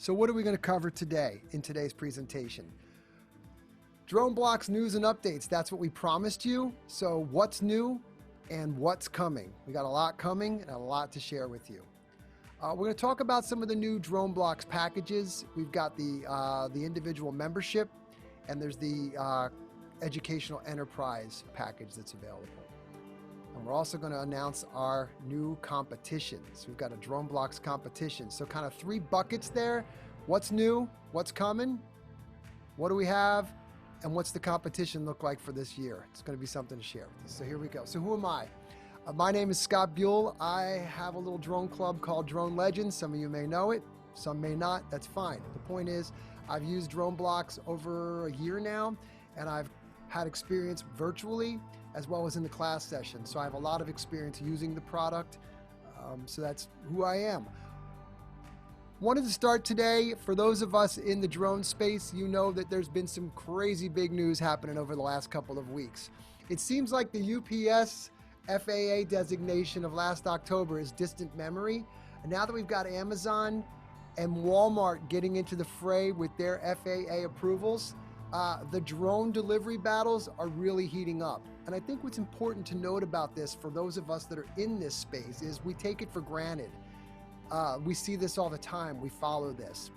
So what are we going to cover today in today's presentation? DroneBlocks news and updates. That's what we promised you. So what's new and what's coming? We got a lot coming and a lot to share with you. We're going to talk about some of the new DroneBlocks packages. We've got the individual membership, and there's the educational enterprise package that's available. And we're also going to announce our new competitions. We've got a DroneBlocks competition. So kind of three buckets there. What's new? What's coming? What do we have? And what's the competition look like for this year? It's going to be something to share with you. So here we go. So who am I? My name is Scott Buell. I have a little drone club called Drone Legends. Some of you may know it. Some may not. That's fine. The point is, I've used DroneBlocks over a year now, and I've had experience virtually as well as in the class session. So I have a lot of experience using the product. So that's who I am. Wanted to start today, for those of us in the drone space, you know that there's been some crazy big news happening over the last couple of weeks. It seems like the UPS FAA designation of last October is distant memory. And now that we've got Amazon and Walmart getting into the fray with their FAA approvals, the drone delivery battles are really heating up. And I think what's important to note about this for those of us that are in this space is we take it for granted. We see this all the time. We follow this.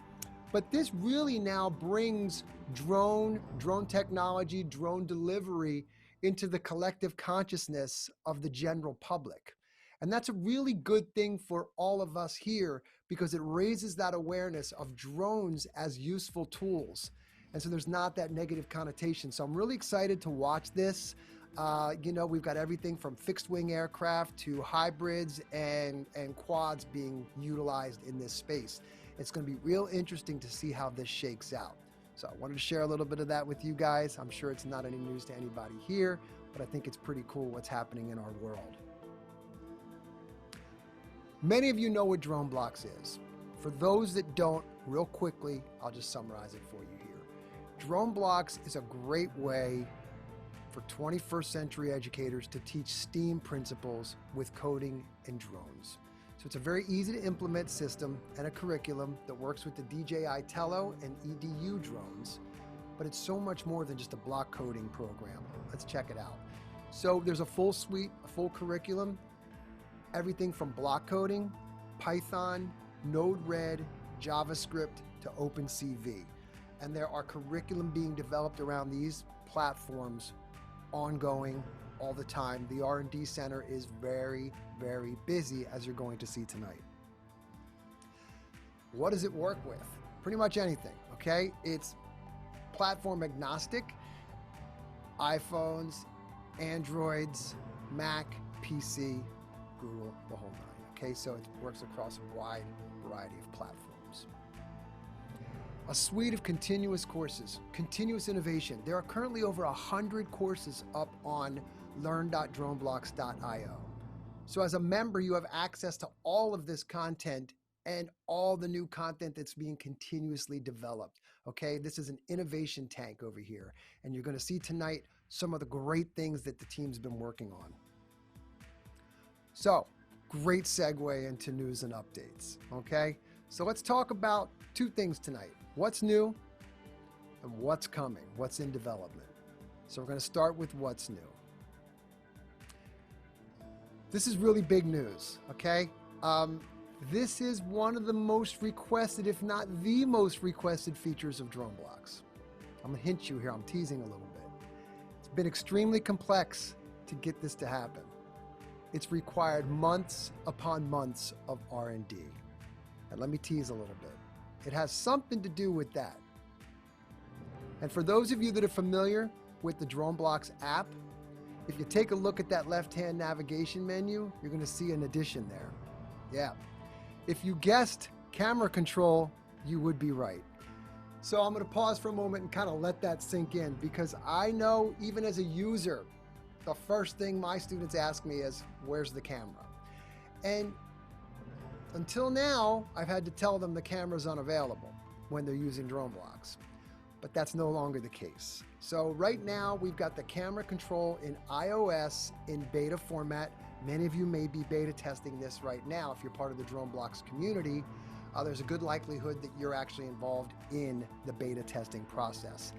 But this really now brings drone technology, drone delivery into the collective consciousness of the general public. And that's a really good thing for all of us here because it raises that awareness of drones as useful tools. And so there's not that negative connotation. So I'm really excited to watch this. We've got everything from fixed wing aircraft to hybrids and quads being utilized in this space. It's going to be real interesting to see how this shakes out. So I wanted to share a little bit of that with you guys. I'm sure it's not any news to anybody here, but I think it's pretty cool what's happening in our world. Many of you know what DroneBlocks is. For those that don't, real quickly, I'll just summarize it for you here. DroneBlocks is a great way for 21st century educators to teach STEAM principles with coding and drones. So it's a very easy to implement system and a curriculum that works with the DJI Tello and EDU drones, but it's so much more than just a block coding program. Let's check it out. So there's a full suite, a full curriculum, everything from block coding, Python, Node-RED, JavaScript to OpenCV. And there are curriculum being developed around these platforms ongoing all the time. The R&D center is very, very busy, as you're going to see tonight. What does it work with? Pretty much anything, okay? It's platform agnostic, iPhones, Androids, Mac, PC, Google, the whole nine, okay? So it works across a wide variety of platforms. A suite of continuous courses, continuous innovation. There are currently over 100 courses up on learn.droneblocks.io. So as a member, you have access to all of this content and all the new content that's being continuously developed. Okay, this is an innovation tank over here. And you're going to see tonight some of the great things that the team's been working on. So, great segue into news and updates. Okay, so let's talk about two things tonight. What's new and what's coming, what's in development. So we're going to start with what's new. This is really big news, okay? This is one of the most requested, if not the most requested features of DroneBlocks. I'm going to hint you here, I'm teasing a little bit. It's been extremely complex to get this to happen. It's required months upon months of R&D. And let me tease a little bit. It has something to do with that. And for those of you that are familiar with the DroneBlocks app, if you take a look at that left-hand navigation menu, you're going to see an addition there. Yeah. If you guessed camera control, you would be right. So I'm going to pause for a moment and kind of let that sink in, because I know even as a user, the first thing my students ask me is, where's the camera? And until now, I've had to tell them the camera's unavailable when they're using DroneBlocks, but that's no longer the case. So right now, we've got the camera control in iOS in beta format. Many of you may be beta testing this right now if you're part of the DroneBlocks community. there's a good likelihood that you're actually involved in the beta testing process.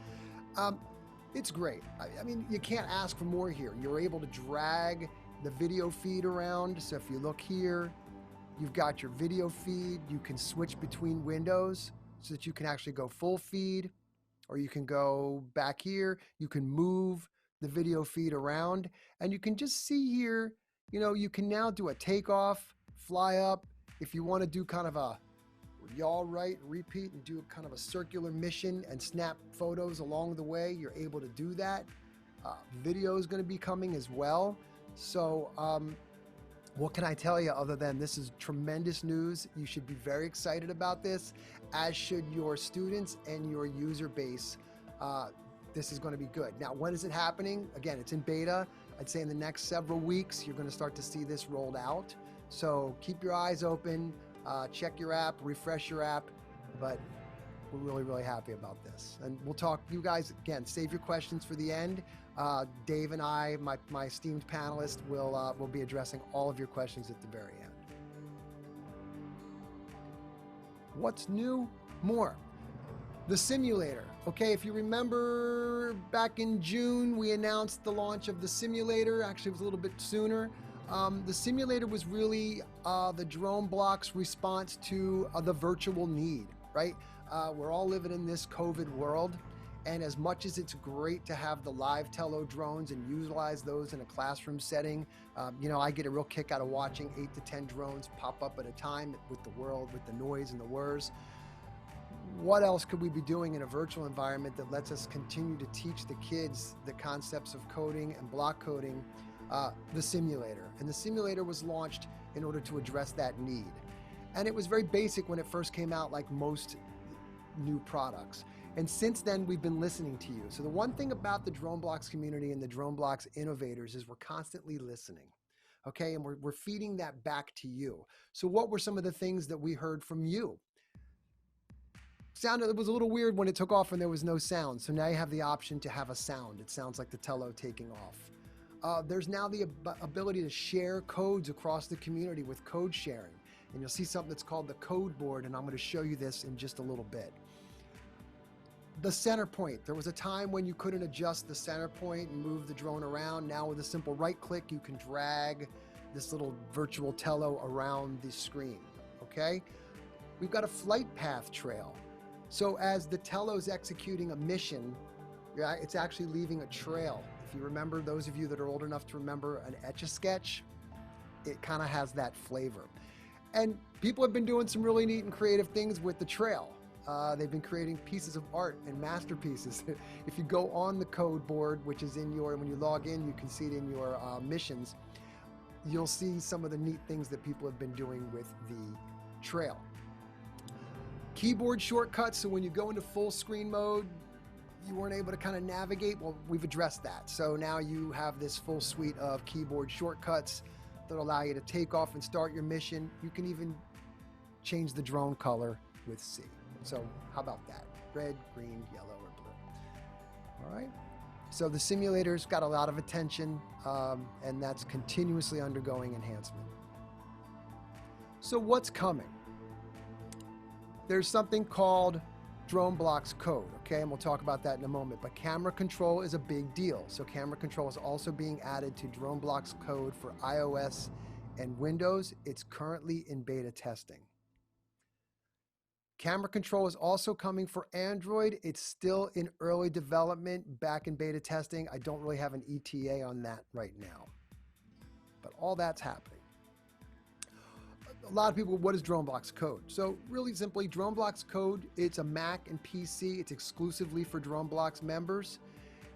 It's great. I mean, you can't ask for more here. You're able to drag the video feed around. So if you look here, you've got your video feed. You can switch between windows so that you can actually go full feed, or you can go back here. You can move the video feed around, and you can just see here, you know, you can now do a takeoff, fly up. If you want to do kind of a yaw right, repeat, and do kind of a circular mission and snap photos along the way, you're able to do that. Video is going to be coming as well. So what can I tell you other than this is tremendous news? You should be very excited about this, as should your students and your user base. This is going to be good. Now, when is it happening? Again, it's in beta. I'd say in the next several weeks, you're going to start to see this rolled out. So keep your eyes open, check your app, refresh your app, but we're really, really happy about this. And we'll talk, you guys, again, save your questions for the end. Dave and I, my esteemed panelists, will be addressing all of your questions at the very end. What's new? More. The simulator. Okay, if you remember back in June, we announced the launch of the simulator. Actually, it was a little bit sooner. The simulator was really the DroneBlocks response to the virtual need, right? We're all living in this COVID world. And as much as it's great to have the live Tello drones and utilize those in a classroom setting, you know, I get a real kick out of watching 8 to 10 drones pop up at a time with the world, with the noise and the whirs. What else could we be doing in a virtual environment that lets us continue to teach the kids the concepts of coding and block coding? The simulator. And the simulator was launched in order to address that need. And it was very basic when it first came out, like most new products. And since then, we've been listening to you. So the one thing about the DroneBlocks community and the DroneBlocks innovators is we're constantly listening, okay? And we're feeding that back to you. So what were some of the things that we heard from you? It was a little weird when it took off and there was no sound. So now you have the option to have a sound. It sounds like the Tello taking off. There's now the ability to share codes across the community with code sharing. And you'll see something that's called the code board, and I'm going to show you this in just a little bit. The center point. There was a time when you couldn't adjust the center point and move the drone around. Now with a simple right click, you can drag this little virtual Tello around the screen, okay? We've got a flight path trail. So as the Tello's executing a mission, yeah, it's actually leaving a trail. If you remember, those of you that are old enough to remember an Etch-a-Sketch, it kind of has that flavor. And people have been doing some really neat and creative things with the trail. They've been creating pieces of art and masterpieces. If you go on the code board, which is in your, when you log in, you can see it in your missions, you'll see some of the neat things that people have been doing with the trail. Keyboard shortcuts, so when you go into full screen mode, you weren't able to kind of navigate. Well, we've addressed that. So now you have this full suite of keyboard shortcuts that allow you to take off and start your mission. You can even change the drone color with C. So how about that? Red, green, yellow, or blue. All right. So the simulator's got a lot of attention, and that's continuously undergoing enhancement. So what's coming? There's something called DroneBlocks code, okay? And we'll talk about that in a moment. But camera control is a big deal. So camera control is also being added to DroneBlocks code for iOS and Windows. It's currently in beta testing. Camera control is also coming for Android. It's still in early development, back in beta testing. I don't really have an ETA on that right now. But all that's happening. A lot of people, what is DroneBlocks code? So really simply, DroneBlocks code, it's a Mac and PC. It's exclusively for DroneBlocks members.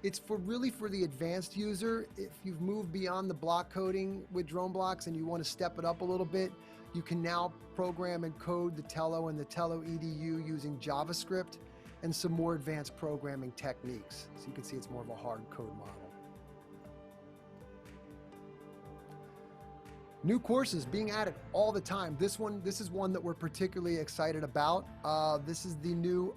It's really for the advanced user. If you've moved beyond the block coding with DroneBlocks and you want to step it up a little bit, you can now program and code the Tello and the Tello EDU using JavaScript and some more advanced programming techniques. So you can see it's more of a hard code model. New courses being added all the time. This is one that we're particularly excited about. This is the new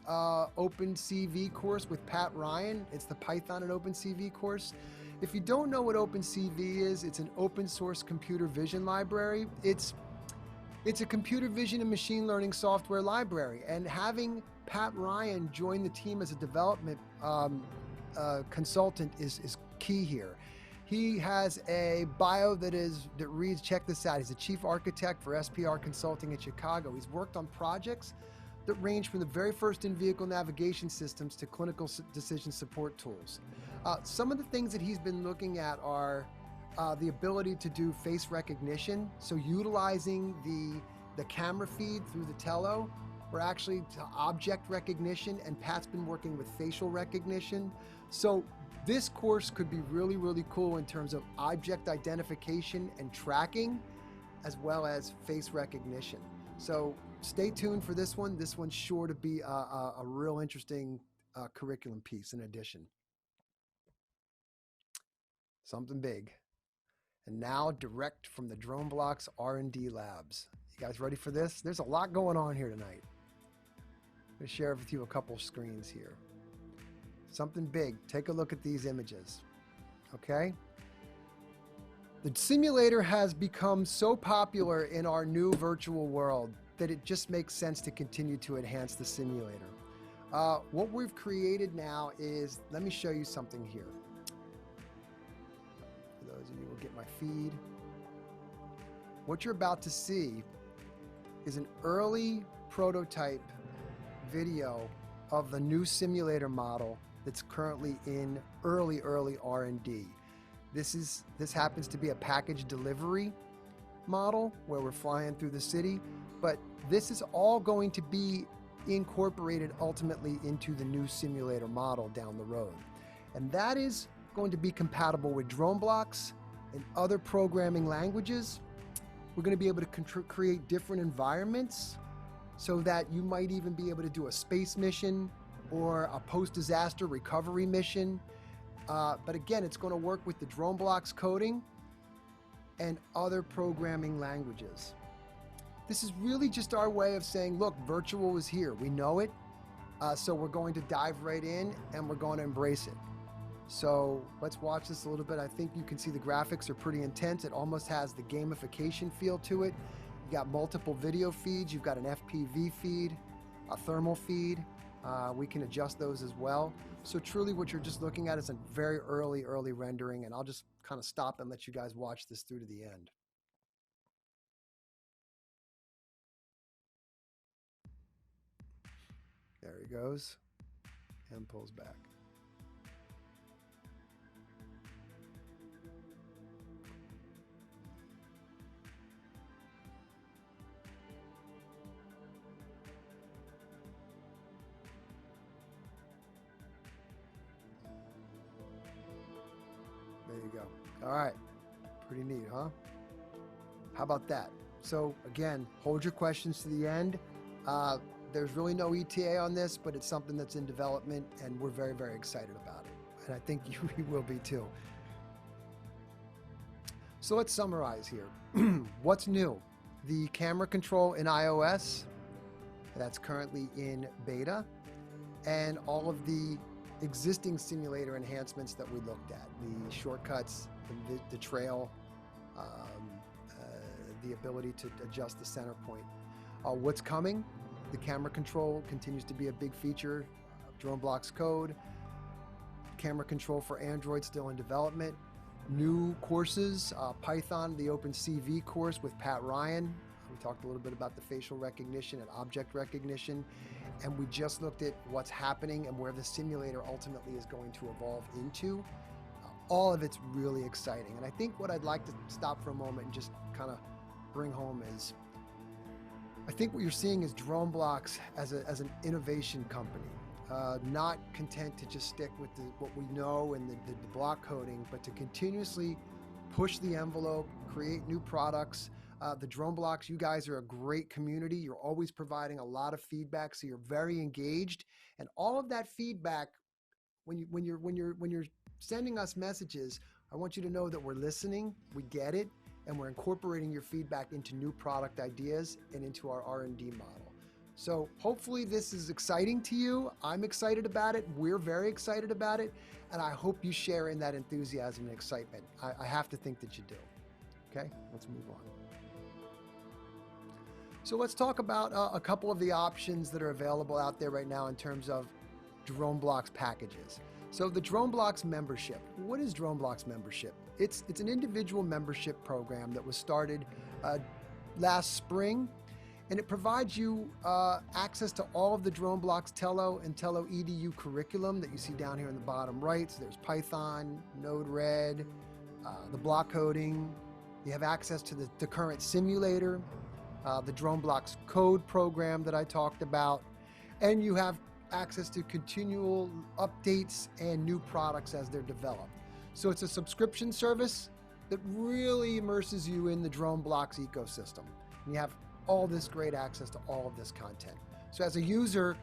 OpenCV course with Pat Ryan. It's the Python and OpenCV course. If you don't know what OpenCV is, it's an open source computer vision library. It's It's a computer vision and machine learning software library, and having Pat Ryan join the team as a development consultant is key here. He has a bio that reads, check this out, he's a chief architect for SPR Consulting in Chicago. He's worked on projects that range from the very first in-vehicle navigation systems to clinical decision support tools. Some of the things that he's been looking at are the ability to do face recognition, so utilizing the camera feed through the Tello, or actually to object recognition, and Pat's been working with facial recognition. So this course could be really, really cool in terms of object identification and tracking, as well as face recognition. So stay tuned for this one. This one's sure to be a real interesting curriculum piece in addition. Something big. And now direct from the DroneBlocks R&D labs. You guys ready for this? There's a lot going on here tonight. I'm going to share with you a couple screens here. Something big. Take a look at these images. Okay? The simulator has become so popular in our new virtual world that it just makes sense to continue to enhance the simulator. What we've created now is, let me show you something here. For those of you who will get my feed. What you're about to see is an early prototype video of the new simulator model that's currently in early R&D. This happens to be a package delivery model where we're flying through the city, but this is all going to be incorporated ultimately into the new simulator model down the road. And that is going to be compatible with DroneBlocks and other programming languages. We're going to be able to create different environments so that you might even be able to do a space mission or a post-disaster recovery mission. But again, it's going to work with the DroneBlocks coding and other programming languages. This is really just our way of saying, look, virtual is here. We know it. So we're going to dive right in and we're going to embrace it. So let's watch this a little bit. I think you can see the graphics are pretty intense. It almost has the gamification feel to it. You've got multiple video feeds. You've got an FPV feed, a thermal feed. We can adjust those as well. So truly what you're just looking at is a very early rendering, and I'll just kind of stop and let you guys watch this through to the end. There he goes, and pulls back. There you go. All right. Pretty neat, huh? How about that? So again, hold your questions to the end. There's really no ETA on this, but it's something that's in development and we're very, very excited about it. And I think you will be too. So let's summarize here. What's new? The camera control in iOS, that's currently in beta, and all of the existing simulator enhancements that we looked at, the shortcuts, the trail, the ability to adjust the center point. What's coming? The camera control continues to be a big feature. DroneBlocks code, camera control for Android still in development. New courses, Python, the OpenCV course with Pat Ryan. We talked a little bit about the facial recognition and object recognition. And we just looked at what's happening and where the simulator ultimately is going to evolve into. All of it's really exciting. And I think what I'd like to stop for a moment and just kind of bring home is, I think what you're seeing is DroneBlocks as an innovation company, not content to just stick with what we know and the block coding, but to continuously push the envelope, create new products. The DroneBlocks, you guys are a great community. You're always providing a lot of feedback, so you're very engaged. And all of that feedback, when you're sending us messages, I want you to know that we're listening, we get it, and we're incorporating your feedback into new product ideas and into our R&D model. So hopefully this is exciting to you. I'm excited about it. We're very excited about it. And I hope you share in that enthusiasm and excitement. I have to think that you do. Okay, let's move on. So let's talk about a couple of the options that are available out there right now in terms of DroneBlocks packages. So the DroneBlocks membership. What is DroneBlocks membership? It's an individual membership program that was started last spring, and it provides you access to all of the DroneBlocks Tello and Tello EDU curriculum that you see down here in the bottom right. So there's Python, Node-RED, the block coding. You have access to the current simulator, the DroneBlocks code program that I talked about, and you have access to continual updates and new products as they're developed. So it's a subscription service that really immerses you in the DroneBlocks ecosystem. And you have all this great access to all of this content. So as a user,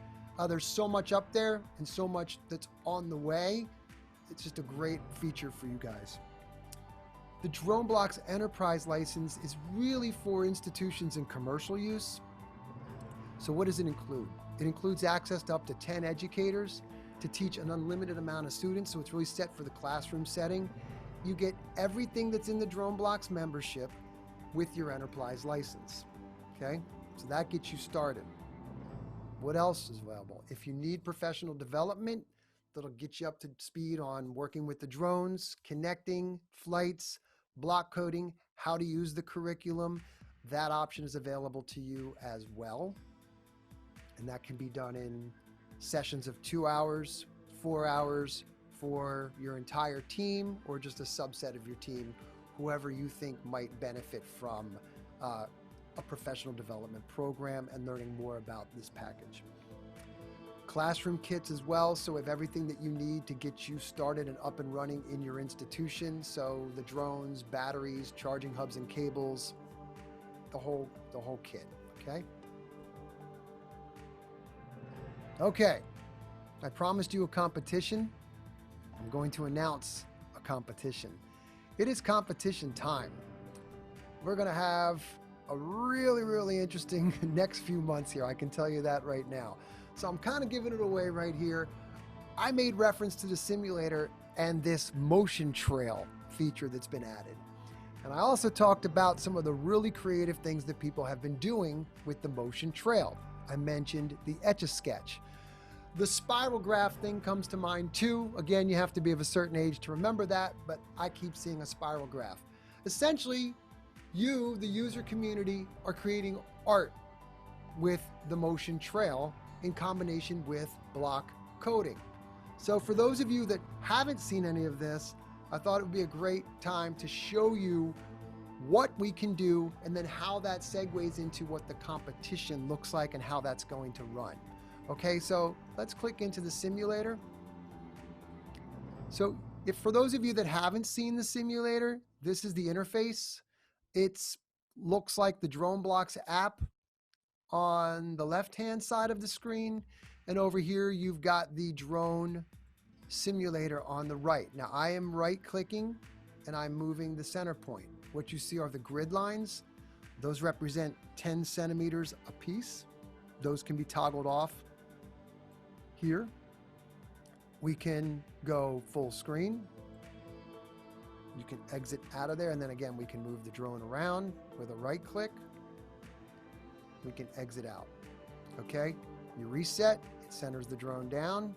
there's so much up there and so much that's on the way. It's just a great feature for you guys. The DroneBlocks Enterprise license is really for institutions and commercial use. So what does it include? It includes access to up to 10 educators to teach an unlimited amount of students, so it's really set for the classroom setting. You get everything that's in the DroneBlocks membership with your Enterprise license, okay? So that gets you started. What else is available? If you need professional development, that'll get you up to speed on working with the drones, connecting, flights, block coding, how to use the curriculum. That option is available to you as well. And that can be done in sessions of 2 hours, 4 hours for your entire team, or just a subset of your team, whoever you think might benefit from a professional development program and learning more about this package. Classroom kits as well, so we have everything that you need to get you started and up and running in your institution. So the drones, batteries, charging hubs and cables, the whole kit, okay? Okay, I promised you a competition. I'm going to announce a competition. It is competition time. We're gonna have a really interesting next few months here. I can tell you that right now. So I'm kind of giving it away right here. I made reference to the simulator and this motion trail feature that's been added. And I also talked about some of the really creative things that people have been doing with the motion trail. I mentioned the Etch-a-Sketch. The spiral graph thing comes to mind too. Again, you have to be of a certain age to remember that, but I keep seeing a spiral graph. Essentially, you, the user community, are creating art with the motion trail in combination with block coding. So for those of you that haven't seen any of this, I thought it would be a great time to show you what we can do and then how that segues into what the competition looks like and how that's going to run. Okay, so let's click into the simulator. So if for those of you that haven't seen the simulator, this is the interface. It looks like the DroneBlocks app on the left-hand side of the screen, and over here you've got the drone simulator on the right. Now I am right-clicking and I'm moving the center point. What you see are the grid lines. Those represent 10 centimeters a piece. Those can be toggled off here. We can go full screen. You can exit out of there, and then again we can move the drone around with a right click. We can exit out. Okay, you reset, it centers the drone down.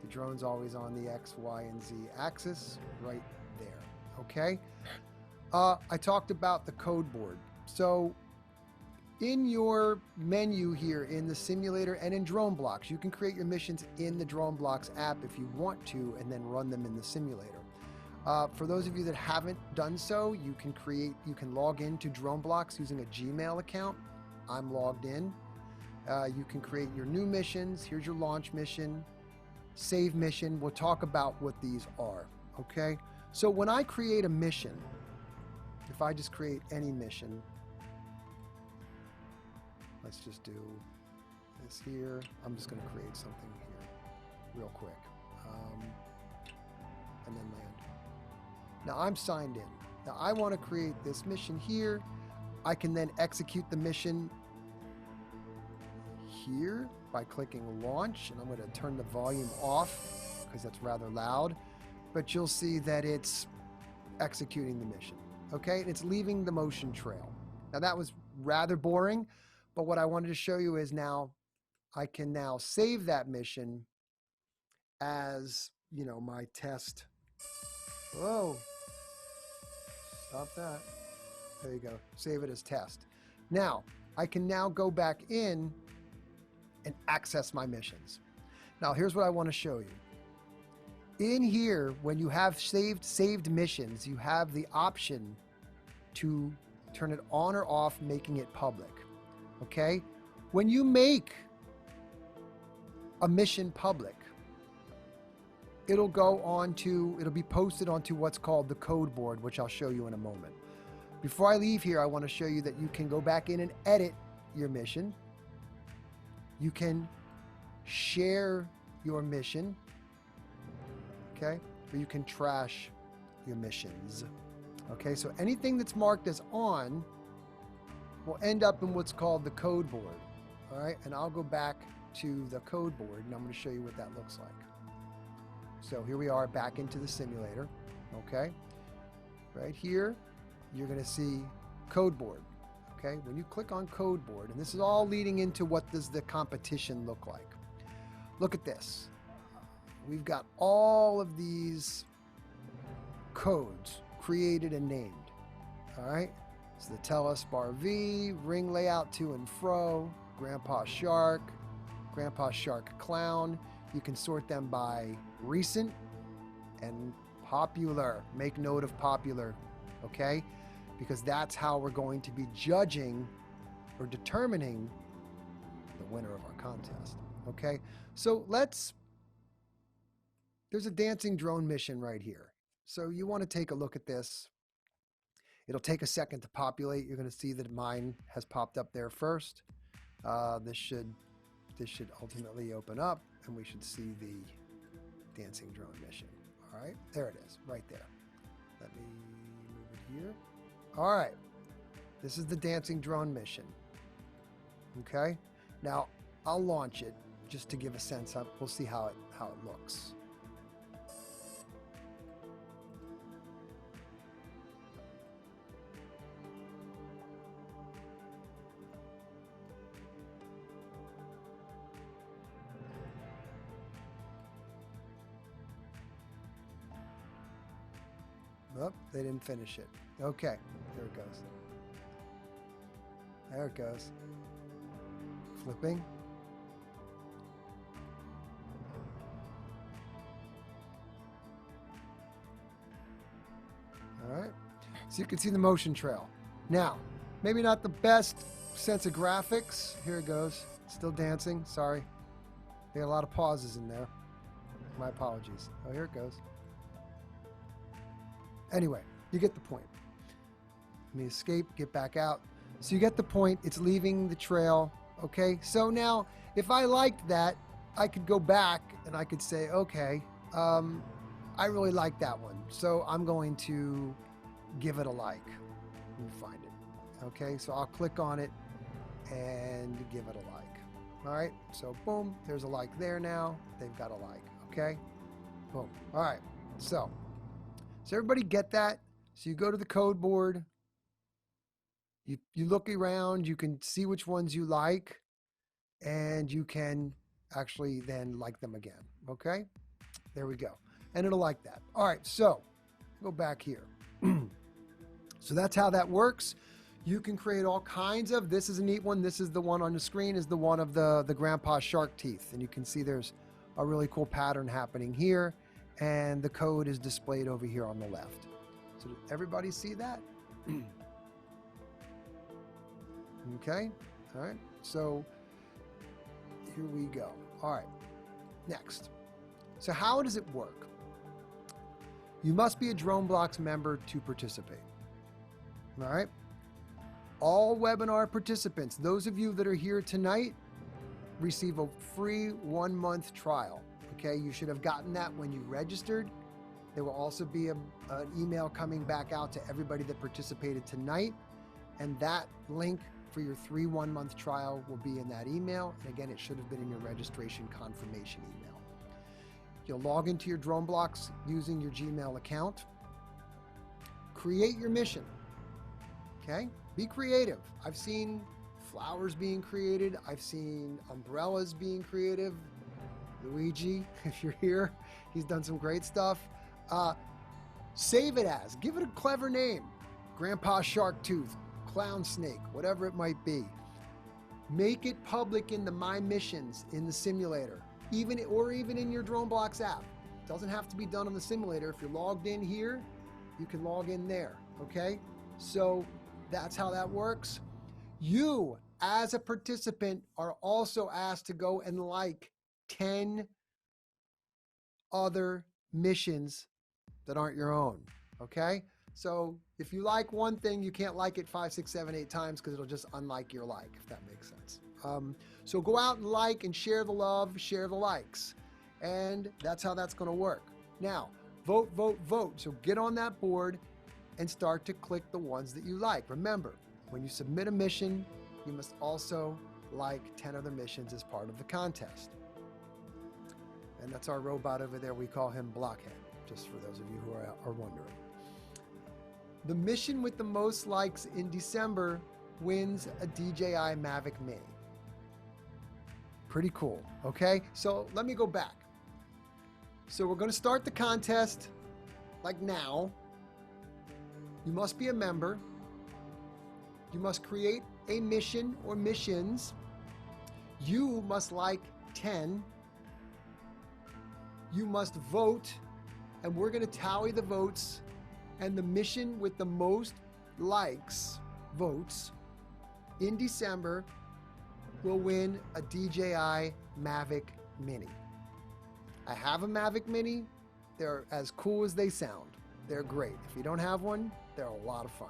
The drone's always on the X, Y, and Z axis right there. Okay, I talked about the code board. So in your menu here in the simulator and in DroneBlocks, you can create your missions in the DroneBlocks app if you want to, and then run them in the simulator. For those of you that haven't done so, you can log into DroneBlocks using a Gmail account. I'm logged in. You can create your new missions. Here's your launch mission, save mission. We'll talk about what these are, okay? So when I create a mission, if I just create any mission, let's just do this here. I'm just gonna create something here real quick, and then land. Now I'm signed in. Now I wanna create this mission here. I can then execute the mission here by clicking launch, and I'm going to turn the volume off because that's rather loud, but you'll see that it's executing the mission, okay? And it's leaving the motion trail. Now that was rather boring, But what I wanted to show you is now I can now save that mission as, you know, my test. Whoa, stop that. There you go. Save it as test. Now, I can now go back in and access my missions. Now, here's what I want to show you. In here, when you have saved missions, you have the option to turn it on or off, making it public. Okay? When you make a mission public, it'll be posted onto what's called the code board, which I'll show you in a moment. Before I leave here, I want to show you that you can go back in and edit your mission. You can share your mission, okay? Or you can trash your missions, okay? So anything that's marked as on will end up in what's called the code board, all right? And I'll go back to the code board, and I'm going to show you what that looks like. So here we are back into the simulator, okay? Right here, you're going to see code board, okay? When you click on code board, and this is all leading into what does the competition look like. Look at this. We've got all of these codes created and named, all right? So the Tello Spar V, ring layout to and fro, Grandpa Shark Clown. You can sort them by recent and popular. Make note of popular, okay? Because that's how we're going to be judging or determining the winner of our contest, okay? So there's a dancing drone mission right here. So you want to take a look at this. It'll take a second to populate. You're going to see that mine has popped up there first. This should ultimately open up, and we should see the dancing drone mission. All right, there it is, right there. Let me move it here. All right, this is the dancing drone mission. Okay, now I'll launch it just to give a sense of. We'll see how it looks. Oh, they didn't finish it. Okay, here it goes. There it goes. Flipping. All right, so you can see the motion trail. Now, maybe not the best sense of graphics. Here it goes. Still dancing, sorry. There are a lot of pauses in there. My apologies. Oh, here it goes. Anyway, you get the point. Let me escape, get back out. So you get the point. It's leaving the trail. Okay, so now if I liked that, I could go back and I could say, okay, I really like that one. So I'm going to give it a like. Let me find it. Okay, so I'll click on it and give it a like. All right, so boom, there's a like there now. They've got a like, okay? Boom. All right, so everybody get that? So you go to the code board, you look around, you can see which ones you like, and you can actually then like them again, okay? There we go. And it'll like that. All right, so go back here. So that's how that works. You can create all kinds of, this is a neat one. This is the one on the screen, is the one of the grandpa shark teeth. And you can see there's a really cool pattern happening here. And the code is displayed over here on the left. So did everybody see that? Okay, all right, so here we go. All right, next. So how does it work? You must be a DroneBlocks member to participate. All right, all webinar participants, those of you that are here tonight, receive a free 1-month trial. Okay, you should have gotten that when you registered. There will also be an email coming back out to everybody that participated tonight. And that link for your free 1-month trial will be in that email. And again, it should have been in your registration confirmation email. You'll log into your DroneBlocks using your Gmail account. Create your mission. Okay, be creative. I've seen flowers being created. I've seen umbrellas being creative. Luigi, if you're here, he's done some great stuff. Save it as, give it a clever name. Grandpa Shark Tooth, Clown Snake, whatever it might be. Make it public in the My Missions in the simulator, even in your DroneBlocks app. It doesn't have to be done on the simulator. If you're logged in here, you can log in there, okay? So that's how that works. You, as a participant, are also asked to go and like 10 other missions that aren't your own, okay? So if you like one thing, you can't like it 5, 6, 7, 8 times because it'll just unlike your like, if that makes sense. So go out and like and share the love, share the likes. And that's how that's going to work. Now, vote, vote, vote. So get on that board and start to click the ones that you like. Remember, when you submit a mission, you must also like 10 other missions as part of the contest. And that's our robot over there. We call him Blockhead, just for those of you who are wondering. The mission with the most likes in December wins a DJI Mavic Mini. Pretty cool, okay? So let me go back. So we're going to start the contest like now. You must be a member. You must create a mission or missions. You must like 10. You must vote, and we're going to tally the votes, and the mission with the most likes, votes, in December will win a DJI Mavic Mini. I have a Mavic Mini. They're as cool as they sound. They're great. If you don't have one, they're a lot of fun.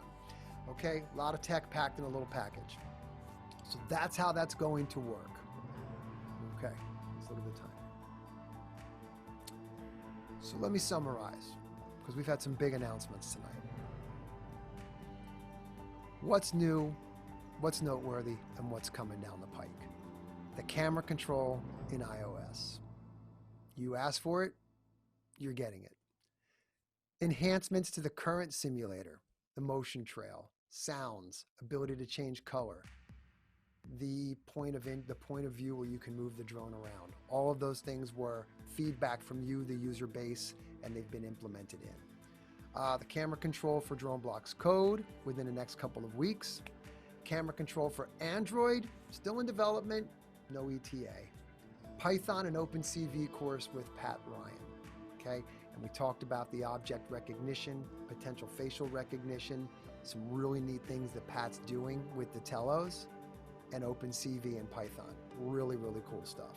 Okay, a lot of tech packed in a little package. So that's how that's going to work. Okay, let's look at the time. So let me summarize, because we've had some big announcements tonight. What's new, what's noteworthy, and what's coming down the pike? The camera control in iOS. You asked for it, you're getting it. Enhancements to the current simulator, the motion trail, sounds, ability to change color, the point of view where you can move the drone around. All of those things were feedback from you, the user base, and they've been implemented in. The camera control for DroneBlocks code within the next couple of weeks. Camera control for Android, still in development, no ETA. Python and OpenCV course with Pat Ryan, okay? And we talked about the object recognition, potential facial recognition, some really neat things that Pat's doing with the Tellos and OpenCV and Python. Really, really cool stuff.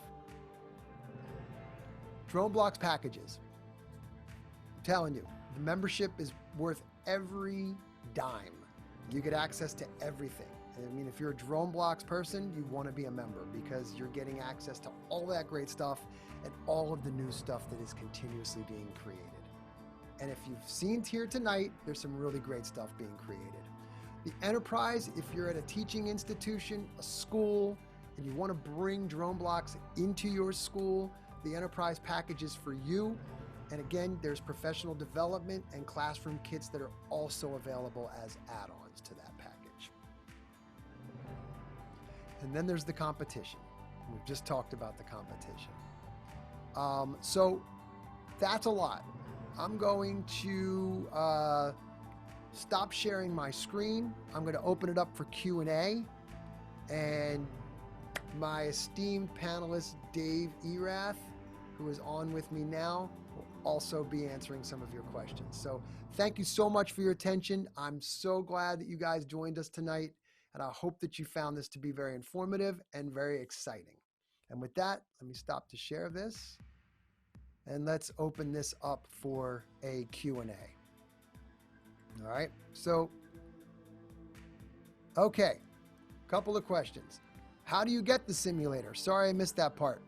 DroneBlocks packages. I'm telling you, the membership is worth every dime. You get access to everything. I mean, if you're a DroneBlocks person, you want to be a member because you're getting access to all that great stuff and all of the new stuff that is continuously being created. And if you've seen here tonight, there's some really great stuff being created. The enterprise, if you're at a teaching institution, a school, and you want to bring DroneBlocks into your school, the enterprise package is for you. And again, there's professional development and classroom kits that are also available as add-ons to that package. And then there's the competition. We've just talked about the competition. So that's a lot. I'm going to stop sharing my screen. I'm going to open it up for Q&A. And my esteemed panelist, Dave Erath, who is on with me now, will also be answering some of your questions. So thank you so much for your attention. I'm so glad that you guys joined us tonight. And I hope that you found this to be very informative and very exciting. And with that, let me stop to share this. And let's open this up for a Q&A. All right, so, okay, couple of questions. How do you get the simulator? Sorry, I missed that part.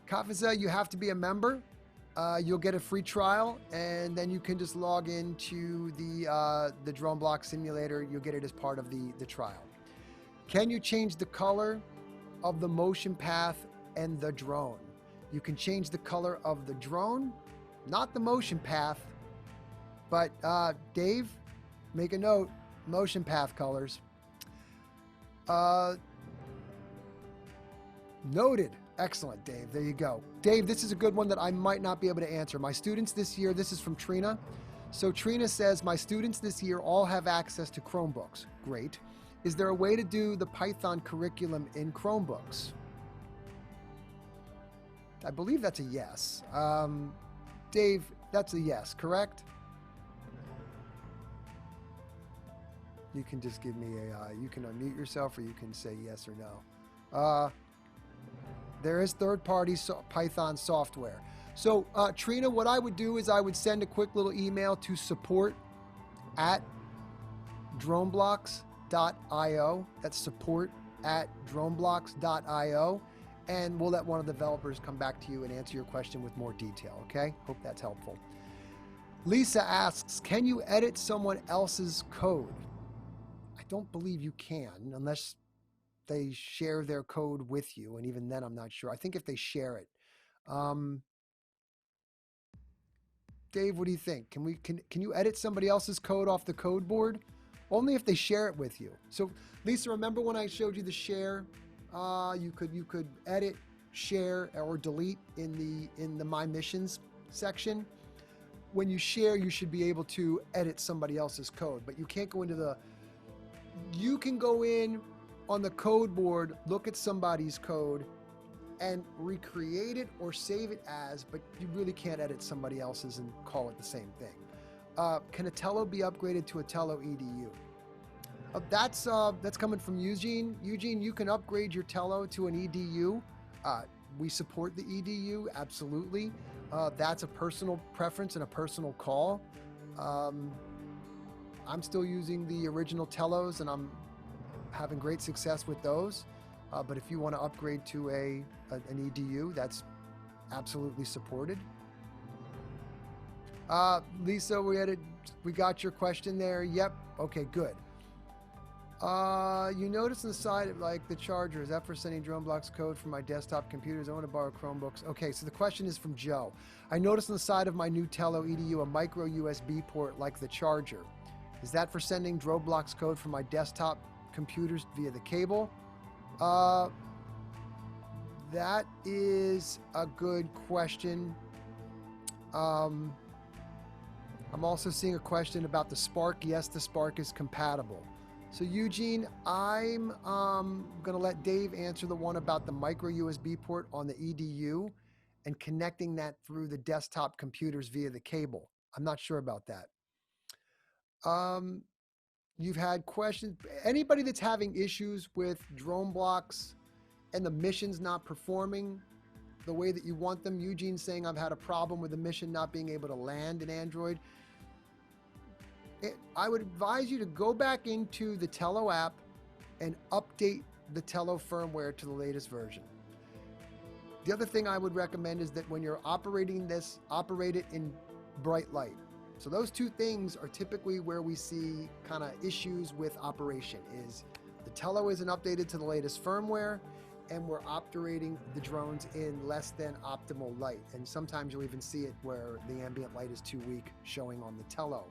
Kafiza, you have to be a member. You'll get a free trial, and then you can just log into the DroneBlocks simulator. You'll get it as part of the trial. Can you change the color of the motion path and the drone? You can change the color of the drone, not the motion path. But Dave, make a note, motion path colors. Noted. Excellent, Dave. There you go. Dave, this is a good one that I might not be able to answer. My students this year, this is from Trina. So Trina says, my students this year all have access to Chromebooks. Great. Is there a way to do the Python curriculum in Chromebooks? I believe that's a yes. Dave, that's a yes, correct? You can just give me you can unmute yourself or you can say yes or no. There is third-party Python software. So, Trina, what I would do is I would send a quick little email to support@DroneBlocks.io. That's support@DroneBlocks.io. And we'll let one of the developers come back to you and answer your question with more detail, okay? Hope that's helpful. Lisa asks, can you edit someone else's code? I don't believe you can unless they share their code with you, and even then I'm not sure. I think if they share it. Dave, what do you think? Can you edit somebody else's code off the code board? Only if they share it with you. So Lisa, remember when I showed you the share? You could edit, share, or delete in the My Missions section. When you share, you should be able to edit somebody else's code, but you can't go into the. You can go in on the code board, look at somebody's code, and recreate it or save it as, but you really can't edit somebody else's and call it the same thing. Can a Tello be upgraded to a Tello EDU? That's coming from Eugene. Eugene, you can upgrade your Tello to an EDU. We support the EDU, absolutely. That's a personal preference and a personal call. I'm still using the original Tellos, and I'm having great success with those. But if you want to upgrade to an EDU, that's absolutely supported. Lisa, we got your question there. Yep. Okay, good. You notice on the side, like the charger, is that for sending DroneBlocks code from my desktop computers? I want to borrow Chromebooks. Okay, so the question is from Joe. I noticed on the side of my new Tello EDU a micro USB port like the charger. Is that for sending DroneBlocks code from my desktop computers via the cable? That is a good question. I'm also seeing a question about the Spark. Yes, the Spark is compatible. So Eugene, I'm going to let Dave answer the one about the micro USB port on the EDU and connecting that through the desktop computers via the cable. I'm not sure about that. You've had questions. Anybody that's having issues with DroneBlocks and the missions not performing the way that you want them, Eugene saying I've had a problem with the mission not being able to land in Android. I would advise you to go back into the Tello app and update the Tello firmware to the latest version. The other thing I would recommend is that when you're operating this, operate it in bright light. So those two things are typically where we see kind of issues with operation is the Tello isn't updated to the latest firmware and we're operating the drones in less than optimal light. And sometimes you'll even see it where the ambient light is too weak showing on the Tello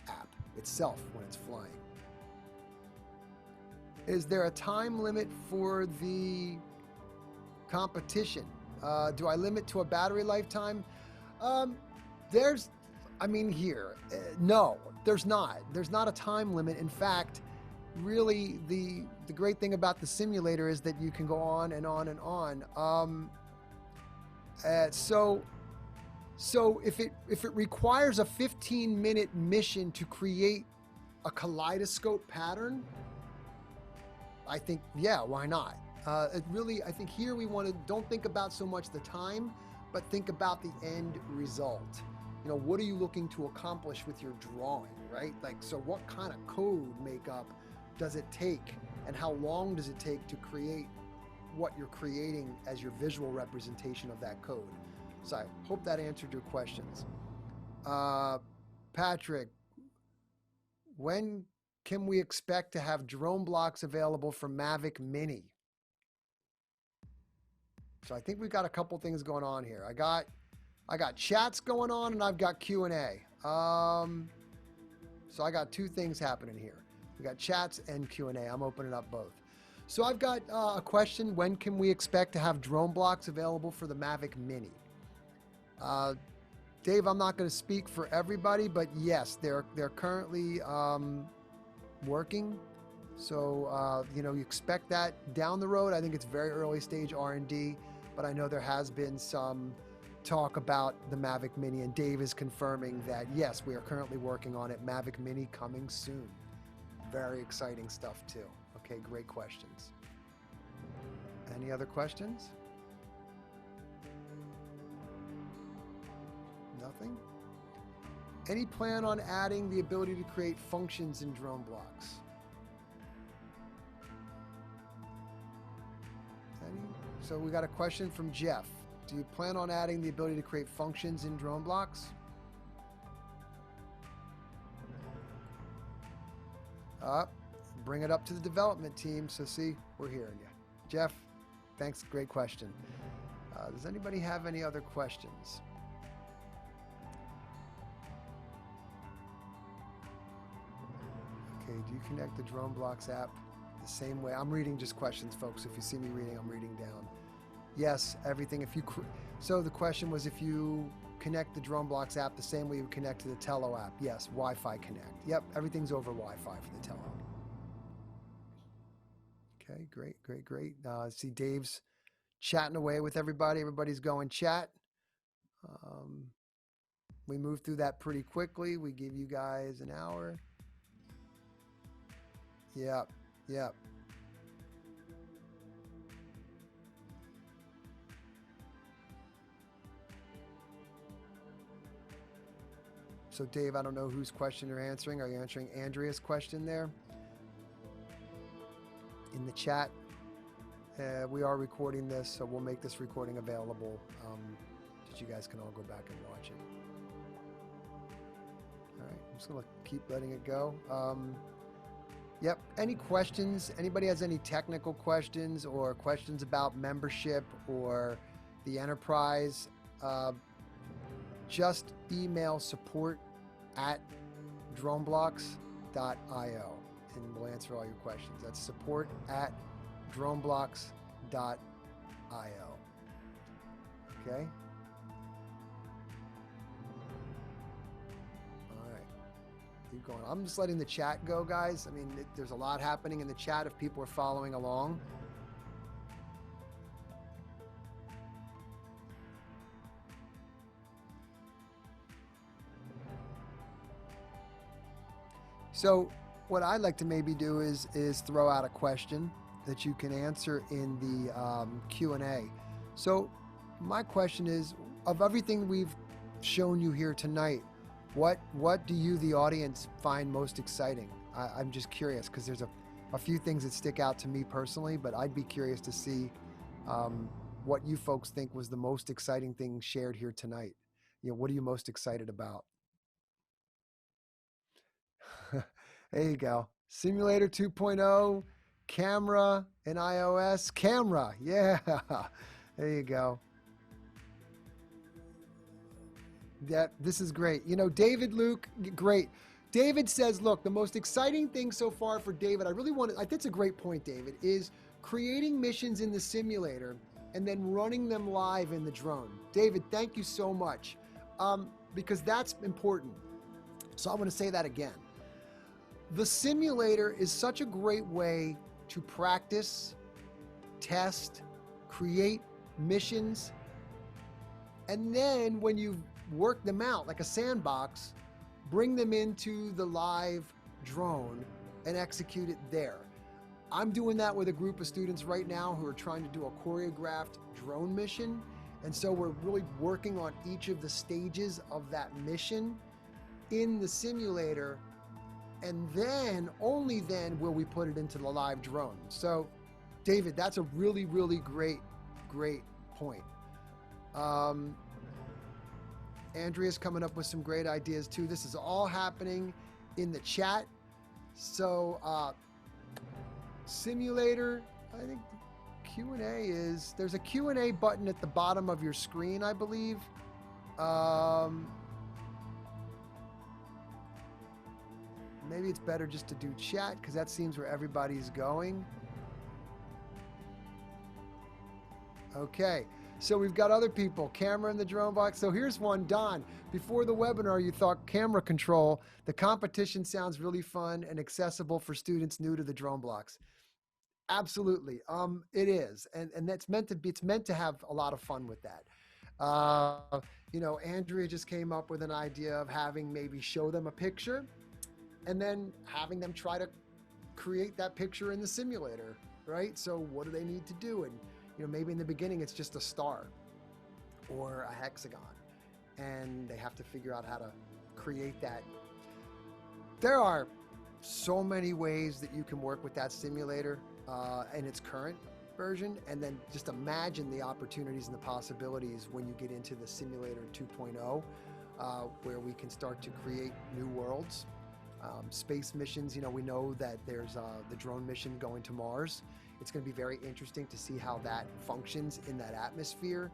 app itself when it's flying. Is there a time limit for the competition? Do I limit to a battery lifetime? No, there's not. There's not a time limit. In fact, really the great thing about the simulator is that you can go on and on and on. So if it requires a 15-minute mission to create a kaleidoscope pattern, I think, yeah, why not? I think here we want to, don't think about so much the time, but think about the end result. You know, what are you looking to accomplish with your drawing, right? Like, so what kind of code makeup does it take, and how long does it take to create what you're creating as your visual representation of that code? So I hope that answered your questions. Patrick, when can we expect to have DroneBlocks available for Mavic Mini? So I think we've got a couple things going on here. I got chats going on and I've got Q&A. So I got two things happening here. We got chats and Q&A. I'm opening up both. So I've got a question. When can we expect to have DroneBlocks available for the Mavic Mini? Dave, I'm not going to speak for everybody, but yes, they're currently working. So, you know, you expect that down the road. I think it's very early stage R&D, but I know there has been some talk about the Mavic Mini, and Dave is confirming that, yes, we are currently working on it. Mavic Mini coming soon. Very exciting stuff too. Okay, great questions. Any other questions? Nothing? Any plan on adding the ability to create functions in DroneBlocks? Any? So we got a question from Jeff. Do you plan on adding the ability to create functions in DroneBlocks? Bring it up to the development team. So see, we're hearing you. Jeff, thanks. Great question. Does anybody have any other questions? Okay, do you connect the DroneBlocks app the same way? I'm reading just questions, folks. If you see me reading, I'm reading down. Yes, everything. So the question was if you connect the DroneBlocks app the same way you connect to the Tello app. Yes, Wi-Fi connect. Yep, everything's over Wi-Fi for the Tello. Okay, great, great, great. See Dave's chatting away with everybody. Everybody's going chat. We moved through that pretty quickly. We give you guys an hour. Yep, yep. So Dave, I don't know whose question you're answering. Are you answering Andrea's question there? In the chat, we are recording this, so we'll make this recording available that you guys can all go back and watch it. All right, I'm just gonna keep letting it go. Yep, any questions? Anybody has any technical questions or questions about membership or the enterprise? Just email support@droneblocks.io and we'll answer all your questions. That's support@droneblocks.io. Okay? All right. Keep going. I'm just letting the chat go, guys. I mean, there's a lot happening in the chat if people are following along. So what I'd like to maybe do is throw out a question that you can answer in the Q&A. So my question is, of everything we've shown you here tonight, what do you, the audience, find most exciting? I'm just curious because there's a few things that stick out to me personally, but I'd be curious to see what you folks think was the most exciting thing shared here tonight. You know, what are you most excited about? There you go. Simulator 2.0, camera and iOS. Camera, yeah. There you go. This is great. You know, David, Luke, great. David says, look, the most exciting thing so far for David, I think it's a great point, David, is creating missions in the simulator and then running them live in the drone. David, thank you so much, because that's important. So I want to say that again. The simulator is such a great way to practice, test, create missions, and then when you've worked them out like a sandbox, bring them into the live drone and execute it there. I'm doing that with a group of students right now who are trying to do a choreographed drone mission, and so we're really working on each of the stages of that mission in the simulator, and then, only then, will we put it into the live drone. So, David, that's a really, really great point. Andrea's coming up with some great ideas too. This is all happening in the chat. So, simulator, I think Q&A is, there's a Q&A button at the bottom of your screen, I believe. maybe it's better just to do chat because that seems where everybody's going. Okay, so we've got other people, camera in the drone box. So here's one, Don. Before the webinar, you thought camera control. The competition sounds really fun and accessible for students new to the DroneBlocks. Absolutely, it is, and that's meant to be. It's meant to have a lot of fun with that. You know, Andrea just came up with an idea of having maybe show them a picture, and then having them try to create that picture in the simulator, right? So what do they need to do? And you know, maybe in the beginning it's just a star or a hexagon, and they have to figure out how to create that. There are so many ways that you can work with that simulator in its current version, and then just imagine the opportunities and the possibilities when you get into the simulator 2.0, where we can start to create new worlds. Space missions, you know, we know that there's the drone mission going to Mars. It's going to be very interesting to see how that functions in that atmosphere.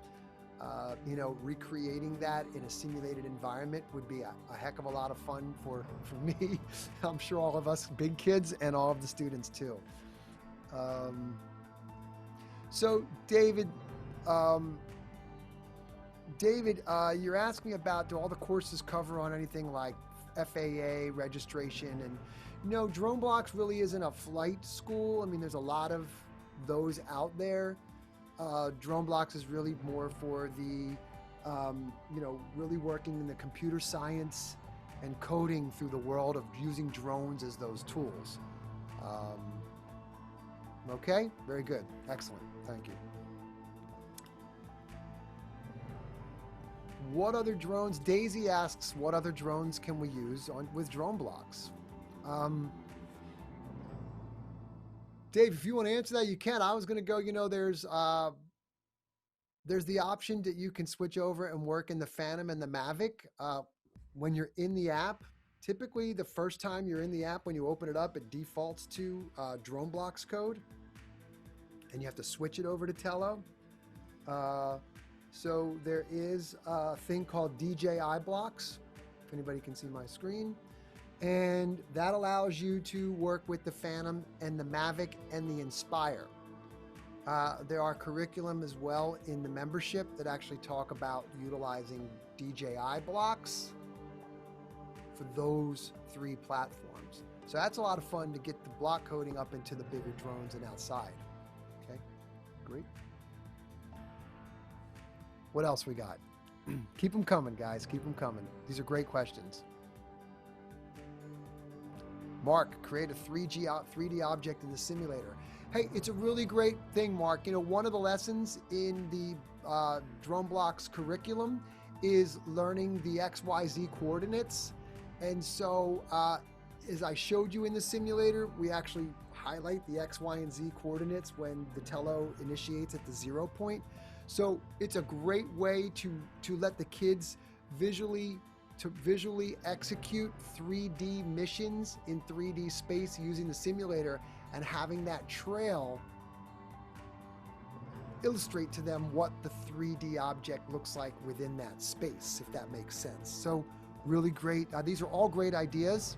You know, recreating that in a simulated environment would be a heck of a lot of fun for me. I'm sure all of us big kids and all of the students too. So David, you're asking about, do all the courses cover on anything like FAA registration? And no, DroneBlocks really isn't a flight school. I mean, there's a lot of those out there. DroneBlocks is really more for the, you know, really working in the computer science and coding through the world of using drones as those tools. Okay, very good, excellent, thank you. What other drones? Daisy asks, what other drones can we use with DroneBlocks? Dave, if you want to answer that, you can. I was going to go, you know, there's the option that you can switch over and work in the Phantom and the Mavic. When you're in the app, typically the first time you're in the app, when you open it up, it defaults to DroneBlocks code, and you have to switch it over to Tello. So there is a thing called DJI blocks, if anybody can see my screen. And that allows you to work with the Phantom and the Mavic and the Inspire. There are curriculum as well in the membership that actually talk about utilizing DJI blocks for those three platforms. So that's a lot of fun to get the block coding up into the bigger drones and outside. Okay, great. What else we got? Keep them coming, guys. Keep them coming. These are great questions. Mark, create a 3D object in the simulator. Hey, it's a really great thing, Mark. You know, one of the lessons in the DroneBlocks curriculum is learning the XYZ coordinates. And so, as I showed you in the simulator, we actually highlight the X, Y, and Z coordinates when the Tello initiates at the 0 point. So it's a great way to let the kids visually execute 3D missions in 3D space using the simulator, and having that trail illustrate to them what the 3D object looks like within that space, if that makes sense. So really great. These are all great ideas.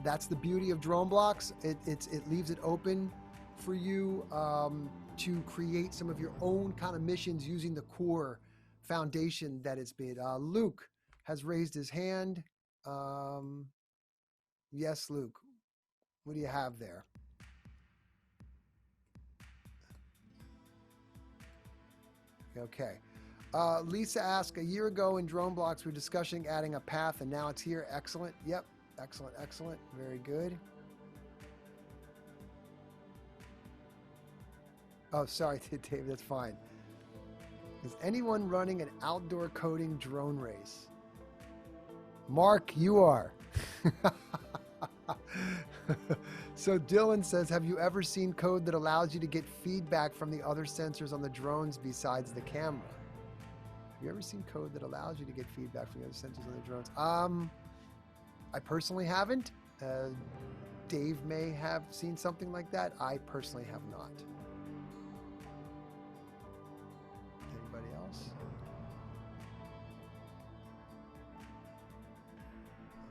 That's the beauty of DroneBlocks. It leaves it open for you to create some of your own kind of missions using the core foundation that it's been. Luke has raised his hand. Yes, Luke. What do you have there? Okay. Lisa asked, a year ago in DroneBlocks, we were discussing adding a path, and now it's here. Excellent. Yep. Excellent. Excellent. Very good. Oh, sorry, Dave. That's fine. Is anyone running an outdoor coding drone race? Mark, you are. So Dylan says, have you ever seen code that allows you to get feedback from the other sensors on the drones besides the camera? Have you ever seen code that allows you to get feedback from the other sensors on the drones? I personally haven't. Dave may have seen something like that. I personally have not. Anybody else?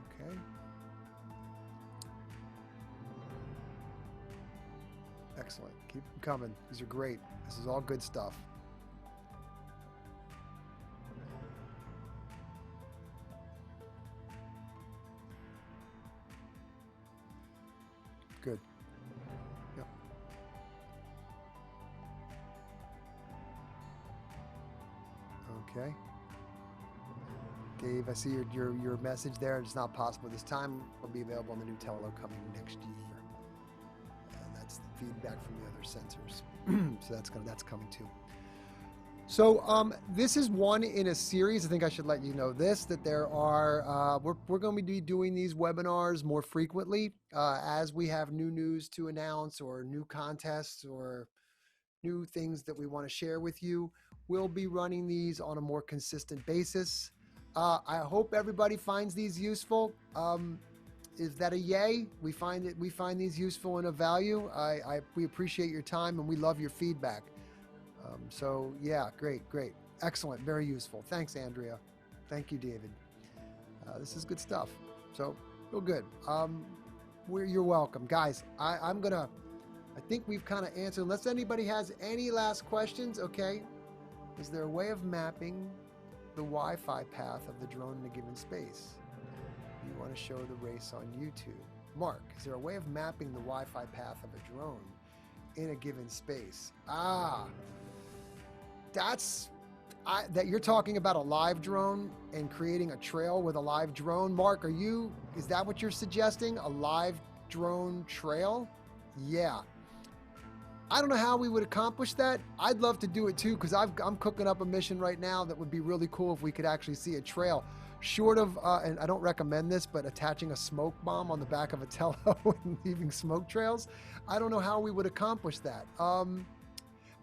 Okay. Excellent. Keep them coming. These are great. This is all good stuff. Good. Yep. Okay. Dave, I see your message there. It's not possible this time. It'll be available on the new Tello coming next year. That's the feedback from the other sensors. So that's coming too. So this is one in a series. I think I should let you know this, that there are, we're going to be doing these webinars more frequently as we have new news to announce or new contests or new things that we want to share with you. We'll be running these on a more consistent basis. I hope everybody finds these useful. Is that a yay? We find these useful and of value. We appreciate your time and we love your feedback. So yeah, great. Excellent, very useful. Thanks, Andrea. Thank you, David. This is good stuff. So real good. You're welcome. Guys, I think we've kind of answered, unless anybody has any last questions, okay? Is there a way of mapping the Wi-Fi path of the drone in a given space? You want to show the race on YouTube. Mark, is there a way of mapping the Wi-Fi path of a drone in a given space? That you're talking about a live drone and creating a trail with a live drone. Mark, is that what you're suggesting? A live drone trail? Yeah. I don't know how we would accomplish that. I'd love to do it too, because I'm cooking up a mission right now that would be really cool if we could actually see a trail. Short of, and I don't recommend this, but attaching a smoke bomb on the back of a Tello and leaving smoke trails. I don't know how we would accomplish that.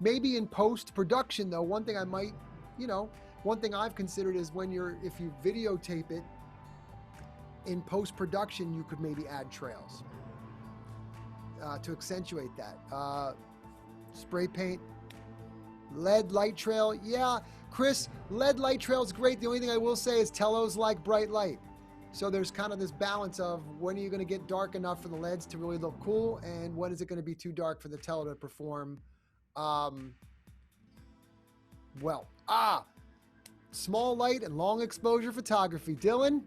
Maybe in post-production though, one thing I've considered is if you videotape it, in post-production, you could maybe add trails to accentuate that. Spray paint, LED light trail. Yeah, Chris, LED light trail is great. The only thing I will say is Tello's like bright light. So there's kind of this balance of when are you going to get dark enough for the LEDs to really look cool, and when is it going to be too dark for the Tello to perform well. Small light and long exposure photography. Dylan,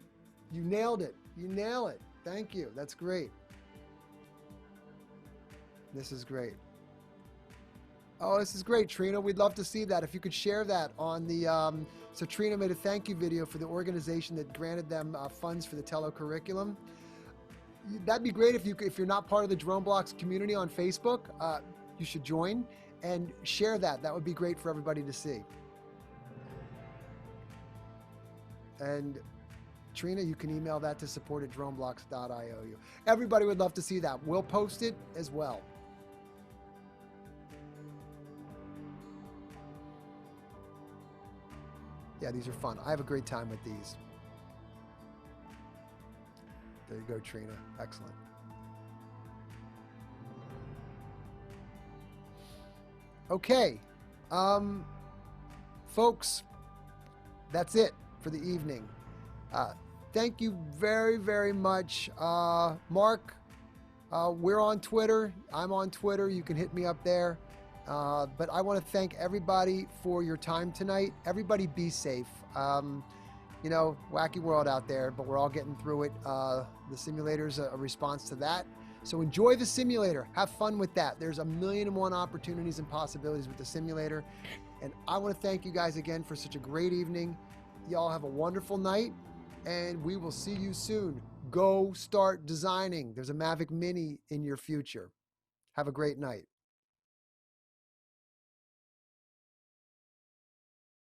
you nailed it. You nail it. Thank you. That's great. This is great. Oh, this is great, Trina. We'd love to see that. If you could share that on the, so Trina made a thank you video for the organization that granted them funds for the Tello curriculum. That'd be great if you're not part of the DroneBlocks community on Facebook, you should join and share that. That would be great for everybody to see. And Trina, you can email that to support@droneblocks.io. Everybody would love to see that. We'll post it as well. Yeah, these are fun. I have a great time with these. There you go, Trina. Excellent. Okay. Folks, that's it for the evening. Thank you very, very much. Mark, we're on Twitter. I'm on Twitter. You can hit me up there. But I want to thank everybody for your time tonight. Everybody be safe. You know, wacky world out there, but we're all getting through it. The simulator's a response to that. So enjoy the simulator. Have fun with that. There's 1,000,001 opportunities and possibilities with the simulator. And I want to thank you guys again for such a great evening. Y'all have a wonderful night, and we will see you soon. Go start designing. There's a Mavic Mini in your future. Have a great night.